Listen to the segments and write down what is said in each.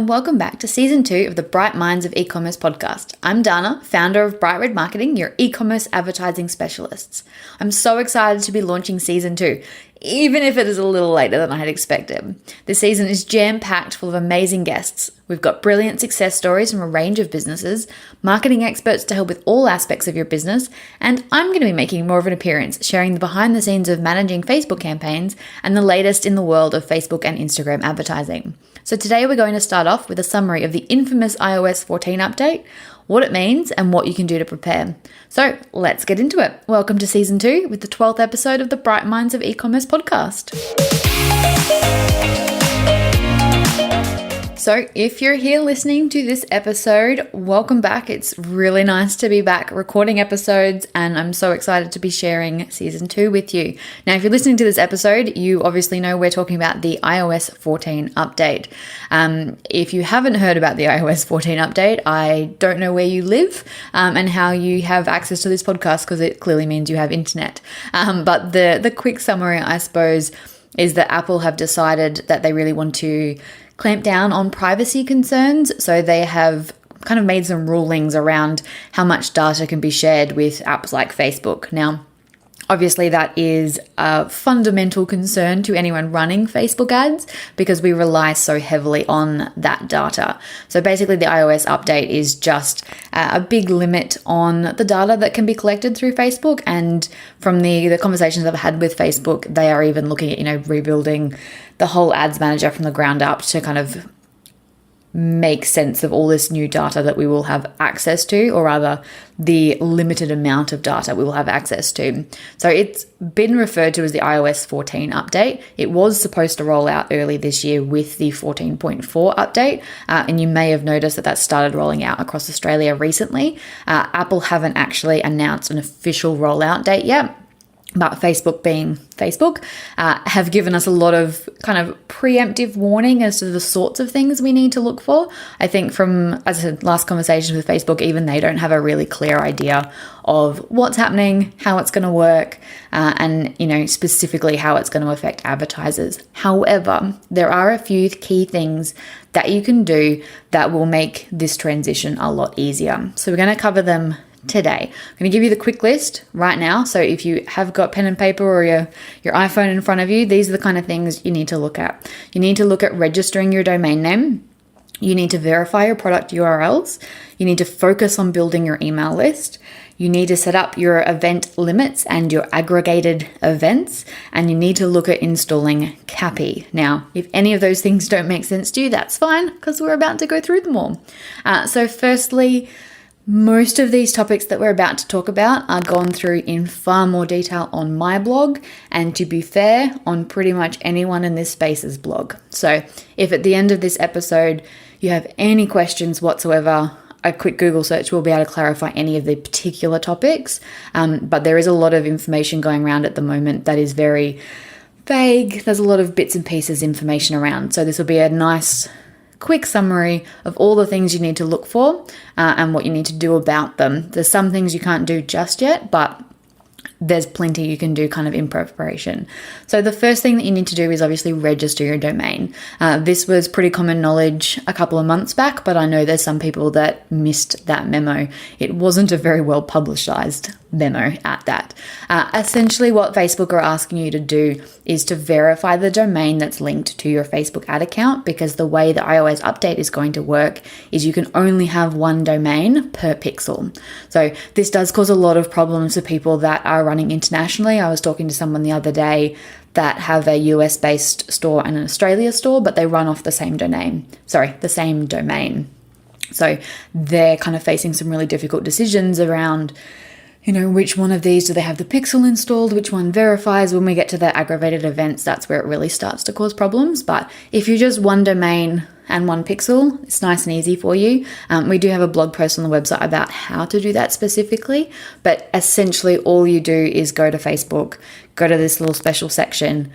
and welcome back to Season 2 of the Bright Minds of E-Commerce podcast. I'm Dahna, founder of Bright Red Marketing, your e-commerce advertising specialists. I'm so excited to be launching Season 2, even if it is a little later than I had expected. This season is jam-packed full of amazing guests. We've got brilliant success stories from a range of businesses, marketing experts to help with all aspects of your business, and I'm going to be making more of an appearance, sharing the behind the scenes of managing Facebook campaigns and the latest in the world of Facebook and Instagram advertising. So today we're going to start off with a summary of the infamous iOS 14 update, what it means, and what you can do to prepare. So let's get into it. Welcome to Season 2 with the 12th episode of the Bright Minds of E-Commerce podcast. So if you're here listening to this episode, welcome back. It's really nice to be back recording episodes, and I'm so excited to be sharing Season 2 with you. Now, if you're listening to this episode, you obviously know we're talking about the iOS 14 update. If you haven't heard about the iOS 14 update, I don't know where you live and how you have access to this podcast, because it clearly means you have internet. But the quick summary, I suppose, is that Apple have decided that they really want to clamp down on privacy concerns. So they have kind of made some rulings around how much data can be shared with apps like Facebook. Now, obviously that is a fundamental concern to anyone running Facebook ads because we rely so heavily on that data. So basically the iOS update is just a big limit on the data that can be collected through Facebook. And from the conversations I've had with Facebook, they are even looking at, rebuilding the whole ads manager from the ground up to kind of make sense of all this new data that we will have access to, or rather the limited amount of data we will have access to. So it's been referred to as the iOS 14 update. It was supposed to roll out early this year with the 14.4 update, and you may have noticed that started rolling out across Australia recently. Apple haven't actually announced an official rollout date yet, but Facebook, being Facebook, have given us a lot of kind of preemptive warning as to the sorts of things we need to look for. I think from, as I said, last conversations with Facebook, even they don't have a really clear idea of what's happening, how it's going to work, and, specifically how it's going to affect advertisers. However, there are a few key things that you can do that will make this transition a lot easier. So we're going to cover them today. I'm going to give you the quick list right now. So if you have got pen and paper or your iPhone in front of you, these are the kind of things you need to look at. You need to look at registering your domain name. You need to verify your product URLs. You need to focus on building your email list. You need to set up your event limits and your aggregated events. And you need to look at installing CAPI. Now, if any of those things don't make sense to you, that's fine, because we're about to go through them all. So firstly, most of these topics that we're about to talk about are gone through in far more detail on my blog, and to be fair, on pretty much anyone in this space's blog. So if at the end of this episode you have any questions whatsoever, a quick Google search will be able to clarify any of the particular topics. But there is a lot of information going around at the moment that is very vague. There's a lot of bits and pieces information around. So this will be a nice quick summary of all the things you need to look for and what you need to do about them. There's some things you can't do just yet, but there's plenty you can do kind of in preparation. So the first thing that you need to do is obviously register your domain. This was pretty common knowledge a couple of months back, but I know there's some people that missed that memo. It wasn't a very well publicized memo at that. Essentially what Facebook are asking you to do is to verify the domain that's linked to your Facebook ad account, because the way the iOS update is going to work is you can only have one domain per pixel. So this does cause a lot of problems for people that are running internationally. I was talking to someone the other day that have a US based store and an Australia store, but they run off the same domain. So they're kind of facing some really difficult decisions around, which one of these do they have the pixel installed, which one verifies. When we get to the aggravated events, that's where it really starts to cause problems. But if you're just one domain and one pixel, it's nice and easy for you. We do have a blog post on the website about how to do that specifically, but essentially all you do is go to Facebook, go to this little special section,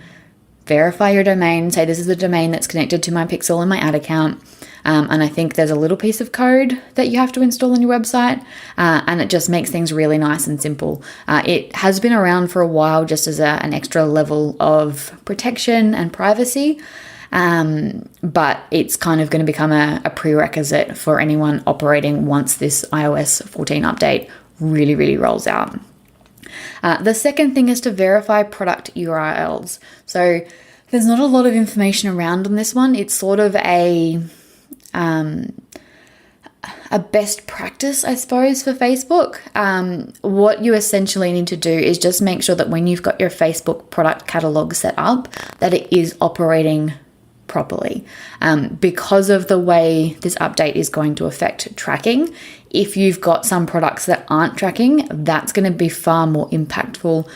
verify your domain, say this is the domain that's connected to my pixel and my ad account. And I think there's a little piece of code that you have to install on your website, and it just makes things really nice and simple. It has been around for a while just as an extra level of protection and privacy. but it's kind of going to become a prerequisite for anyone operating once this iOS 14 update really, really rolls out. The second thing is to verify product URLs. So there's not a lot of information around on this one. It's sort of a best practice, I suppose, for Facebook. What you essentially need to do is just make sure that when you've got your Facebook product catalog set up, that it is operating properly. Because of the way this update is going to affect tracking, if you've got some products that aren't tracking, that's going to be far more impactful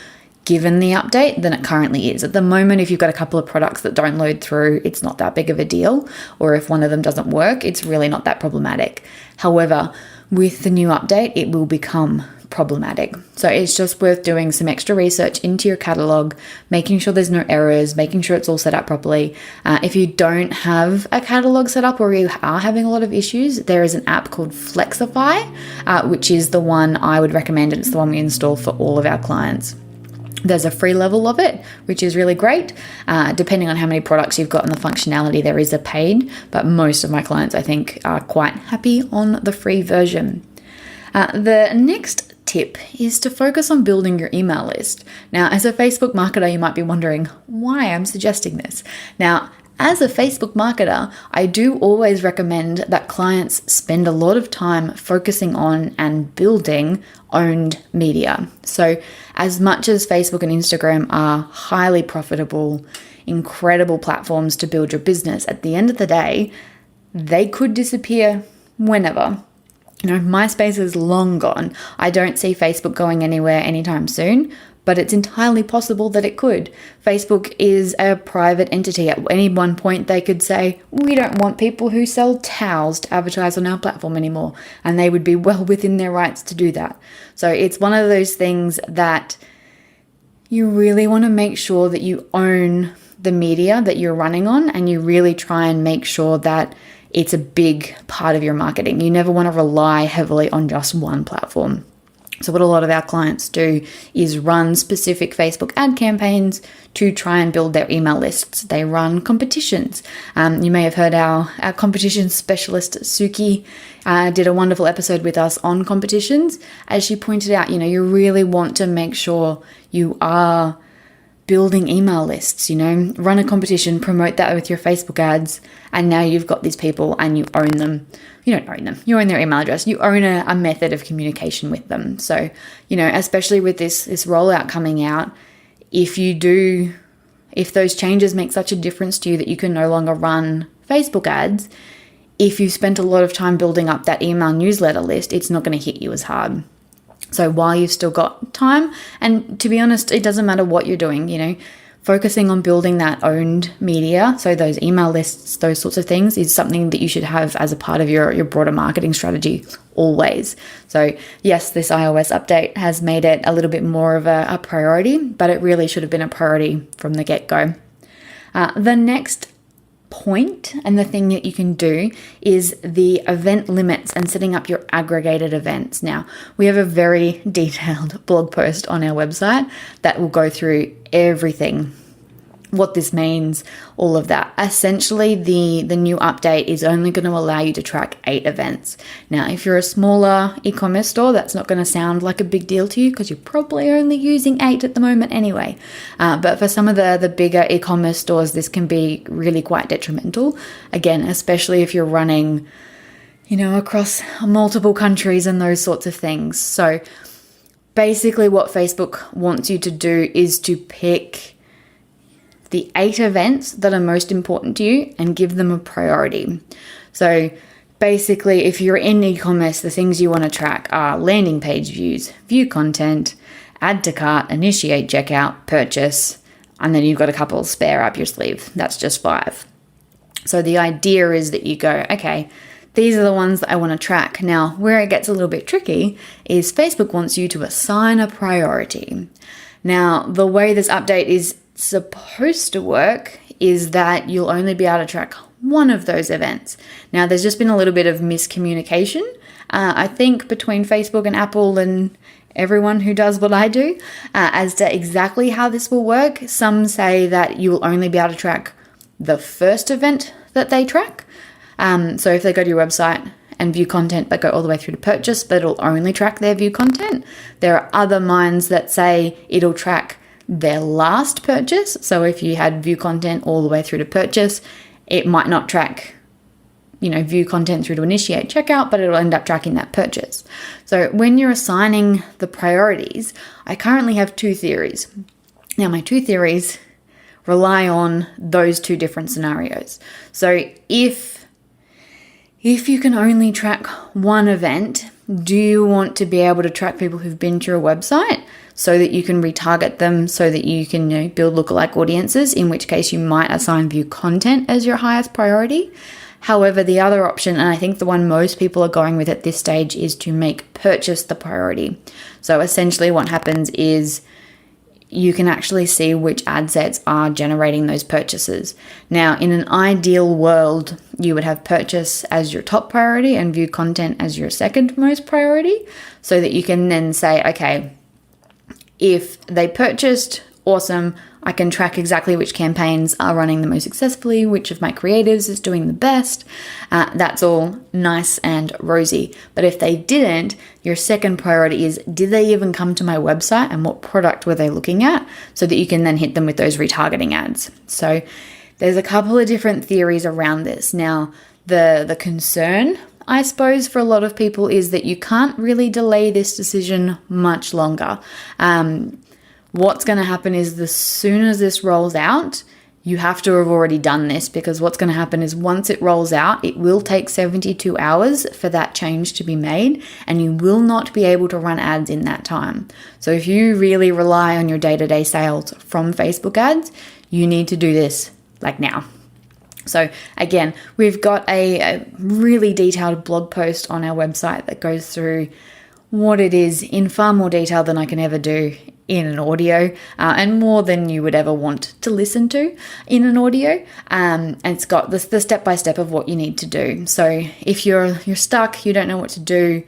given the update than it currently is. At the moment, if you've got a couple of products that don't load through, it's not that big of a deal. Or if one of them doesn't work, it's really not that problematic. However, with the new update, it will become problematic. So it's just worth doing some extra research into your catalog, making sure there's no errors, making sure it's all set up properly. If you don't have a catalog set up or you are having a lot of issues, there is an app called Flexify, which is the one I would recommend, and it's the one we install for all of our clients. There's a free level of it, which is really great. Depending on how many products you've got and the functionality, there is a paid, but most of my clients, I think, are quite happy on the free version. The next tip is to focus on building your email list. Now, as a Facebook marketer, you might be wondering why I'm suggesting this. Now, as a Facebook marketer, I do always recommend that clients spend a lot of time focusing on and building owned media. So as much as Facebook and Instagram are highly profitable, incredible platforms to build your business, at the end of the day, they could disappear whenever. MySpace is long gone. I don't see Facebook going anywhere anytime soon, but it's entirely possible that it could. Facebook is a private entity. At any one point, they could say, we don't want people who sell towels to advertise on our platform anymore. And they would be well within their rights to do that. So it's one of those things that you really want to make sure that you own the media that you're running on, and you really try and make sure that it's a big part of your marketing. You never want to rely heavily on just one platform. So what a lot of our clients do is run specific Facebook ad campaigns to try and build their email lists. They run competitions. You may have heard our competition specialist, Suki, did a wonderful episode with us on competitions. As she pointed out, you really want to make sure you are building email lists, run a competition, promote that with your Facebook ads, and now you've got these people and you own them. You don't own them. You own their email address. You own a method of communication with them. So, especially with this rollout coming out, if those changes make such a difference to you that you can no longer run Facebook ads, if you spent a lot of time building up that email newsletter list, it's not going to hit you as hard. So while you've still got time, and to be honest, it doesn't matter what you're doing, focusing on building that owned media, so those email lists, those sorts of things, is something that you should have as a part of your broader marketing strategy always. So yes, this iOS update has made it a little bit more of a priority, but it really should have been a priority from the get-go. The next point and the thing that you can do is the event limits and setting up your aggregated events. Now, we have a very detailed blog post on our website that will go through everything, what this means, all of that. Essentially, the new update is only going to allow you to track 8 events. Now, if you're a smaller e-commerce store, that's not going to sound like a big deal to you because you're probably only using 8 at the moment anyway. But for some of the bigger e-commerce stores, this can be really quite detrimental. Again, especially if you're running, across multiple countries and those sorts of things. So basically what Facebook wants you to do is to pick the 8 events that are most important to you and give them a priority. So basically, if you're in e-commerce, the things you want to track are landing page views, view content, add to cart, initiate checkout, purchase, and then you've got a couple spare up your sleeve. That's just 5. So the idea is that you go, okay, these are the ones that I want to track. Now, where it gets a little bit tricky is Facebook wants you to assign a priority. Now, the way this update is supposed to work is that you'll only be able to track one of those events. Now, there's just been a little bit of miscommunication, I think, between Facebook and Apple and everyone who does what I do, as to exactly how this will work. Some say that you will only be able to track the first event that they track. So if they go to your website and view content but go all the way through to purchase, but it'll only track their view content. There are other minds that say it'll track their last purchase. So if you had view content all the way through to purchase, it might not track, view content through to initiate checkout, but it'll end up tracking that purchase. So when you're assigning the priorities, I currently have 2 theories. Now, my 2 theories rely on those 2 different scenarios. So if you can only track one event, do you want to be able to track people who've been to your website so that you can retarget them, so that you can build lookalike audiences, in which case you might assign view content as your highest priority? However, the other option, and I think the one most people are going with at this stage, is to make purchase the priority. So essentially what happens is you can actually see which ad sets are generating those purchases. Now, in an ideal world, you would have purchase as your top priority and view content as your second most priority, so that you can then say, okay, if they purchased, awesome, I can track exactly which campaigns are running the most successfully, which of my creatives is doing the best. That's all nice and rosy. But if they didn't, your second priority is, did they even come to my website and what product were they looking at? So that you can then hit them with those retargeting ads. So there's a couple of different theories around this. Now, the concern, I suppose, for a lot of people is that you can't really delay this decision much longer. What's going to happen is, the sooner this rolls out, you have to have already done this, because what's going to happen is once it rolls out, it will take 72 hours for that change to be made, and you will not be able to run ads in that time. So if you really rely on your day-to-day sales from Facebook ads, you need to do this like now. So again, we've got a really detailed blog post on our website that goes through what it is in far more detail than I can ever do in an audio, and more than you would ever want to listen to in an audio. And it's got the step-by-step of what you need to do. So if you're stuck, you don't know what to do,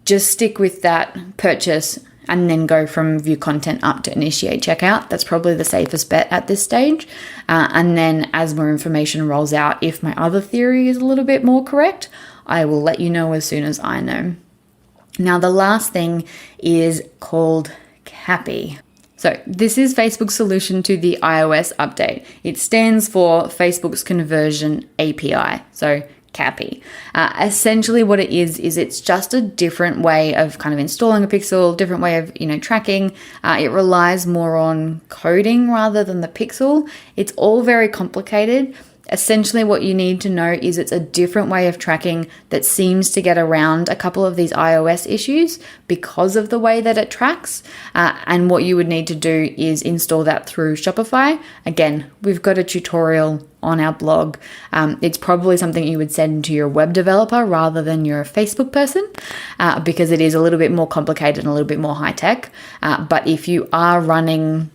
just stick with that purchase and then go from view content up to initiate checkout. That's probably the safest bet at this stage. And then as more information rolls out, if my other theory is a little bit more correct, I will let you know as soon as I know. Now, the last thing is called CAPI. So this is Facebook's solution to the iOS update. It stands for Facebook's Conversion API. So CAPI. Essentially what it is it's just a different way of kind of installing a pixel, different way of, tracking. It relies more on coding rather than the pixel. It's all very complicated. Essentially what you need to know is it's a different way of tracking that seems to get around a couple of these iOS issues because of the way that it tracks. And what you would need to do is install that through Shopify. Again, we've got a tutorial on our blog. It's probably something you would send to your web developer rather than your Facebook person, because it is a little bit more complicated and a little bit more high tech. But if you are running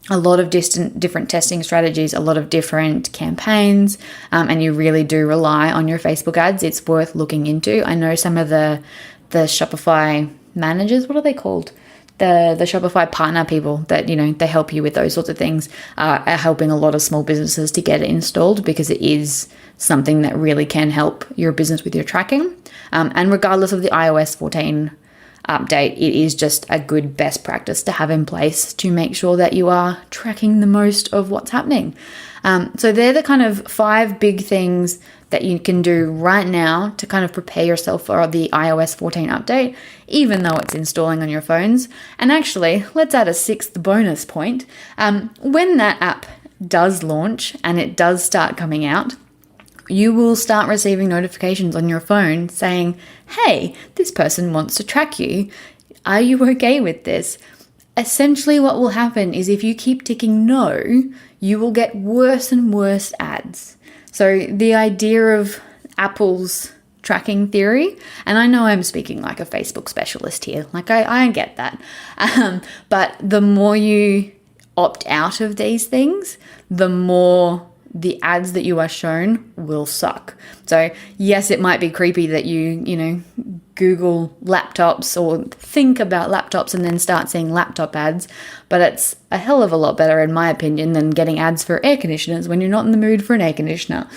a lot of different testing strategies, a lot of different campaigns, and you really do rely on your Facebook ads, it's worth looking into. I know some of the Shopify managers, what are they called? The Shopify partner people that, they help you with those sorts of things, are helping a lot of small businesses to get it installed, because it is something that really can help your business with your tracking. And regardless of the iOS 14 update, it is just a good best practice to have in place to make sure that you are tracking the most of what's happening. So they're the kind of 5 big things that you can do right now to kind of prepare yourself for the iOS 14 update, even though it's installing on your phones. And actually, let's add a 6th bonus point. When that app does launch and it does start coming out, you will start receiving notifications on your phone saying, hey, this person wants to track you. Are you okay with this? Essentially what will happen is if you keep ticking no, you will get worse and worse ads. So the idea of Apple's tracking theory, and I know I'm speaking like a Facebook specialist here, like I get that. But the more you opt out of these things, the more the ads that you are shown will suck. So yes, it might be creepy that you Google laptops or think about laptops and then start seeing laptop ads, but it's a hell of a lot better, in my opinion, than getting ads for air conditioners when you're not in the mood for an air conditioner.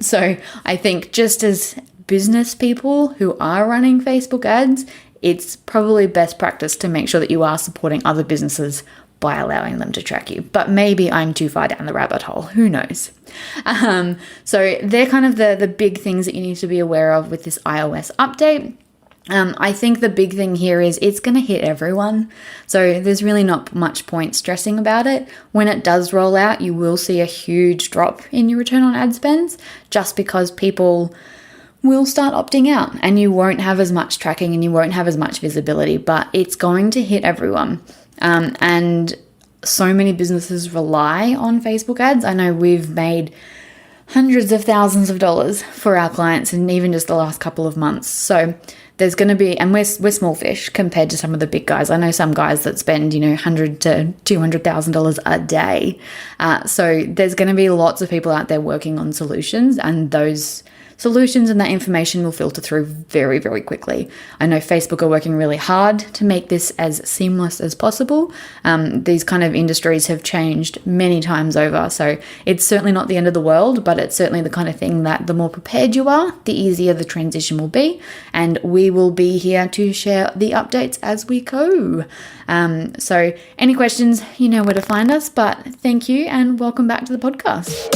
So I think just as business people who are running Facebook ads, it's probably best practice to make sure that you are supporting other businesses by allowing them to track you. But maybe I'm too far down the rabbit hole. Who knows? So they're kind of the big things that you need to be aware of with this iOS update. I think the big thing here is it's going to hit everyone. So there's really not much point stressing about it. When it does roll out, you will see a huge drop in your return on ad spends just because people will start opting out and you won't have as much tracking and you won't have as much visibility, but it's going to hit everyone. And so many businesses rely on Facebook ads. I know we've made hundreds of thousands of dollars for our clients in even just the last couple of months. So there's going to be, and we're small fish compared to some of the big guys. I know some guys that spend, $100,000 to $200,000 a day. So there's going to be lots of people out there working on solutions, and those solutions and that information will filter through very, very quickly. I know Facebook are working really hard to make this as seamless as possible. These kind of industries have changed many times over, so it's certainly not the end of the world, but it's certainly the kind of thing that the more prepared you are, the easier the transition will be, and we will be here to share the updates as we go. So any questions, you know where to find us, but thank you and welcome back to the podcast.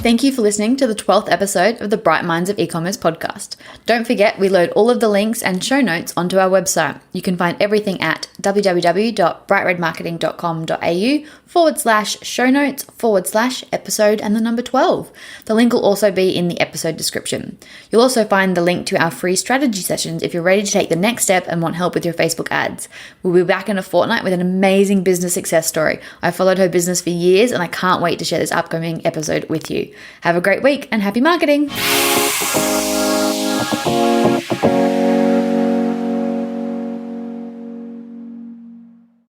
Thank you for listening to the 12th episode of the Bright Minds of E-commerce podcast. Don't forget, we load all of the links and show notes onto our website. You can find everything at www.brightredmarketing.com.au/show notes/episode and the number 12. The link will also be in the episode description. You'll also find the link to our free strategy sessions if you're ready to take the next step and want help with your Facebook ads. We'll be back in a fortnight with an amazing business success story. I've followed her business for years and I can't wait to share this upcoming episode with you. Have a great week and happy marketing!